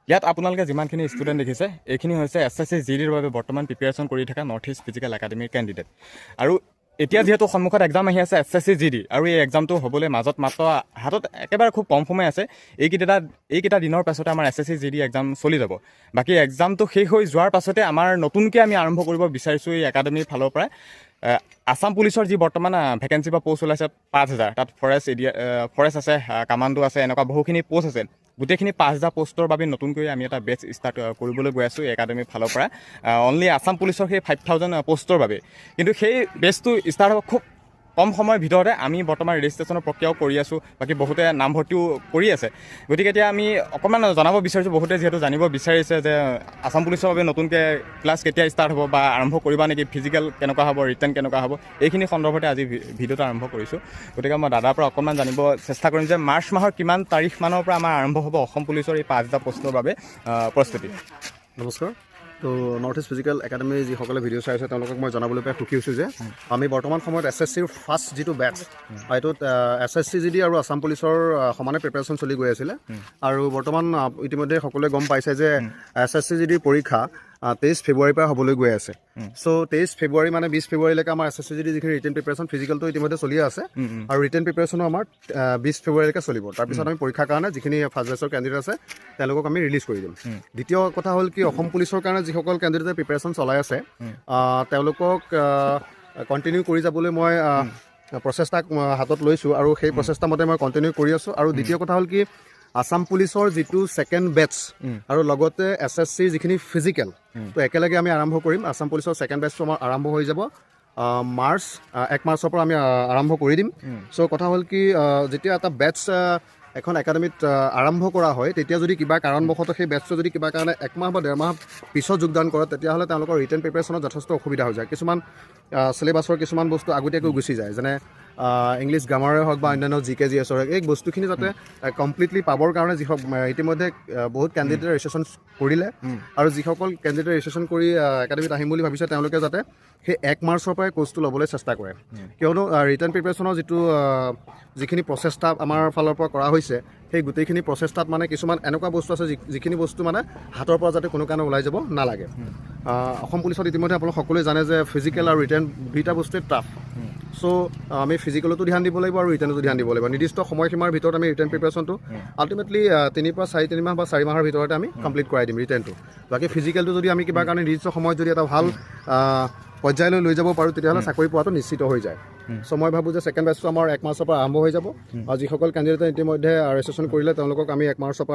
ইয়াত আপোনালোকে যিমানখিনি ষ্টুডেণ্ট দেখিছে এইখিনি হৈছে SSC GDৰ বাবে বৰ্তমান প্ৰিপেৰেশ্যন কৰি থকা নৰ্থ ইষ্ট ফিজিকেল একাডেমীৰ কেণ্ডিডেট। আৰু এতিয়া যিহেতু সন্মুখত এক্সাম আহি আছে SSC GD, আৰু এই এক্সামটো হ'বলৈ মাজত মাত্ৰ হাতত একেবাৰে খুব কম সময় আছে। এইকেইটা দিনৰ পাছতে আমাৰ SSC GD এক্সাম চলি যাব। বাকী এক্সামটো শেষ হৈ যোৱাৰ পাছতে আমাৰ নতুনকৈ আমি আৰম্ভ কৰিব বিচাৰিছোঁ এই একাডেমীৰ ফালৰ পৰা আসাম পুলিচৰ যি বৰ্তমান ভেকেঞ্চি বা পোষ্ট ওলাইছে 5000, তাত ফৰেষ্ট আছে, কামাণ্ডো আছে, এনেকুৱা বহুখিনি পোষ্ট আছে। গোটেইখিনি 5000 পোষ্টৰ বাবে নতুনকৈ আমি এটা বেচ ষ্টাৰ্ট কৰিবলৈ গৈ আছোঁ এই একাডেমীৰ ফালৰ পৰা, অনলি আসাম পুলিচৰ সেই 5000 পোষ্টৰ বাবে। কিন্তু সেই বেচটো ষ্টাৰ্ট হ'ব খুব কম সময়ৰ ভিতৰতে। আমি বৰ্তমান ৰেজিষ্ট্ৰেশ্যনৰ প্ৰক্ৰিয়াও কৰি আছোঁ, বাকী বহুতে নামভৰ্তিও কৰি আছে। গতিকে এতিয়া আমি অকণমান জনাব বিচাৰিছোঁ, বহুতে যিহেতু জানিব বিচাৰিছে যে আসাম পুলিচৰ বাবে নতুনকৈ ক্লাছ কেতিয়া ষ্টাৰ্ট হ'ব বা আৰম্ভ কৰিবা নেকি, ফিজিকেল কেনেকুৱা হ'ব, ৰিটেন কেনেকুৱা হ'ব, এইখিনি সন্দৰ্ভতে আজি ভিডিঅ'টো আৰম্ভ কৰিছোঁ। গতিকে মই দাদাৰ পৰা অকণমান জানিব চেষ্টা কৰিম যে মাৰ্চ মাহৰ কিমান তাৰিখ মানৰ পৰা আমাৰ আৰম্ভ হ'ব অসম পুলিচৰ এই 5000 পোষ্টৰ বাবে প্ৰস্তুতি। নমস্কাৰ। তো নৰ্থ ইষ্ট ফিজিকেল একাডেমী যিসকলে ভিডিঅ' চাই আছে তেওঁলোকক মই জনাবলৈ পাই সুখী হৈছোঁ যে আমি বৰ্তমান সময়ত SSCৰ ফাৰ্ষ্ট যিটো বেটছ, এইটোত SSC GD আৰু আসাম পুলিচৰ সমানে প্ৰিপেৰেশ্যন চলি গৈ আছিলে। আৰু বৰ্তমান ইতিমধ্যে সকলোৱে গম পাইছে যে SSC GDৰ পৰীক্ষা 23 ফেব্ৰুৱাৰীৰ পৰা হ'বলৈ গৈ আছে। চ' 23 ফেব্ৰুৱাৰী মানে 20 ফেব্ৰুৱাৰীলৈকে আমাৰ SSC GD যিখিনি ৰিটেন প্ৰিপেৰেশ্যন, ফিজিকেলটো ইতিমধ্যে চলিয়ে আছে, আৰু ৰিটেন প্ৰিপেৰেশ্যনো আমাৰ 20 ফেব্ৰুৱাৰীলৈকে চলিব। তাৰপিছত আমি পৰীক্ষাৰ কাৰণে যিখিনি ফাৰ্ষ্ট বেচৰ কেণ্ডিডেট আছে তেওঁলোকক আমি ৰিলিজ কৰি দিম। দ্বিতীয় কথা হ'ল কি, অসম পুলিচৰ কাৰণে যিসকল কেণ্ডিডেটে প্ৰিপেৰেশ্যন চলাই আছে তেওঁলোকক কণ্টিনিউ কৰি যাবলৈ মই প্ৰচেষ্টা হাতত লৈছোঁ, আৰু সেই প্ৰচেষ্টা মতে মই কণ্টিনিউ কৰি আছোঁ। আৰু দ্বিতীয় কথা হ'ল কি, আসাম পুলিচৰ যিটো ছেকেণ্ড বেটছ আৰু লগতে SSCৰ যিখিনি ফিজিকেল, তো একেলগে আমি আৰম্ভ কৰিম। আসাম পুলিচৰ ছেকেণ্ড বেটছটো আমাৰ আৰম্ভ হৈ যাব 1 মাৰ্চৰ পৰা আমি আৰম্ভ কৰি দিম। চ' কথা হ'ল কি, যেতিয়া এটা বেটছ এখন একাডেমীত আৰম্ভ কৰা হয়, তেতিয়া যদি কিবা কাৰণবশতঃ সেই বেটছটো যদি কিবা কাৰণে 1 মাহ বা 1.5 মাহ পিছত যোগদান কৰে, তেতিয়াহ'লে তেওঁলোকৰ ৰিটেন প্ৰিপেৰেশ্যনত যথেষ্ট অসুবিধা হৈ যায়। কিছুমান চিলেবাছৰ কিছুমান বস্তু আগতীয়াকৈ গুচি যায়, যেনে ইংলিছ গ্ৰামাৰে হওক বা অন্যান্য GK GS হওক, এই বস্তুখিনি যাতে কমপ্লিটলি পাবৰ কাৰণে ইতিমধ্যে বহুত কেণ্ডিডেটে ৰেজিষ্ট্ৰেশ্যন কৰিলে, আৰু যিসকল কেণ্ডিডেটে ৰেজিষ্ট্ৰেশ্যন কৰি একাডেমীত আহিম বুলি ভাবিছে তেওঁলোকে যাতে সেই 1 মাৰ্চৰ পৰাই কোৰ্চটো ল'বলৈ চেষ্টা কৰে। কিয়নো ৰিটেন প্ৰিপেৰেশ্যনৰ যিখিনি প্ৰচেষ্টা আমাৰ ফালৰ পৰা কৰা হৈছে, সেই গোটেইখিনি প্ৰচেষ্টাত মানে কিছুমান এনেকুৱা বস্তু আছে যিখিনি বস্তু মানে হাতৰ পৰা যাতে কোনো কাৰণে ওলাই যাব নালাগে। অসম পুলিচত ইতিমধ্যে আপোনালোক সকলোৱে জানে যে ফিজিকেল আৰু ৰিটেন দুইটা বস্তুৱে টাফ। চ' আমি ফিজিকেলতো ধ্যান দিব লাগিব আৰু ৰিটেনতো ধ্যান দিব লাগিব। নিৰ্দিষ্ট সময়সীমাৰ ভিতৰত আমি ৰিটেন প্ৰিপেৰেশ্যনটো আল্টিমেটলি 3 পৰা 4 মাহ বা 4 মাহৰ ভিতৰতে আমি কমপ্লিট কৰাই দিম ৰিটেনটো। বাকী ফিজিকেলটো যদি আমি কিবা কাৰণে নিৰ্দিষ্ট সময়ত যদি এটা ভাল পৰ্যায়লৈ লৈ যাব পাৰোঁ, তেতিয়াহ'লে চাকৰি পোৱাটো নিশ্চিত হৈ যায়। চ' মই ভাবোঁ যে ছেকেণ্ড বেটছটো আমাৰ 1 মাৰ্চৰ পৰা আৰম্ভ হৈ যাব, আৰু যিসকল কেণ্ডিডেটে ইতিমধ্যে ৰেজিষ্ট্ৰেশ্যন কৰিলে তেওঁলোকক আমি 1 মাৰ্চৰ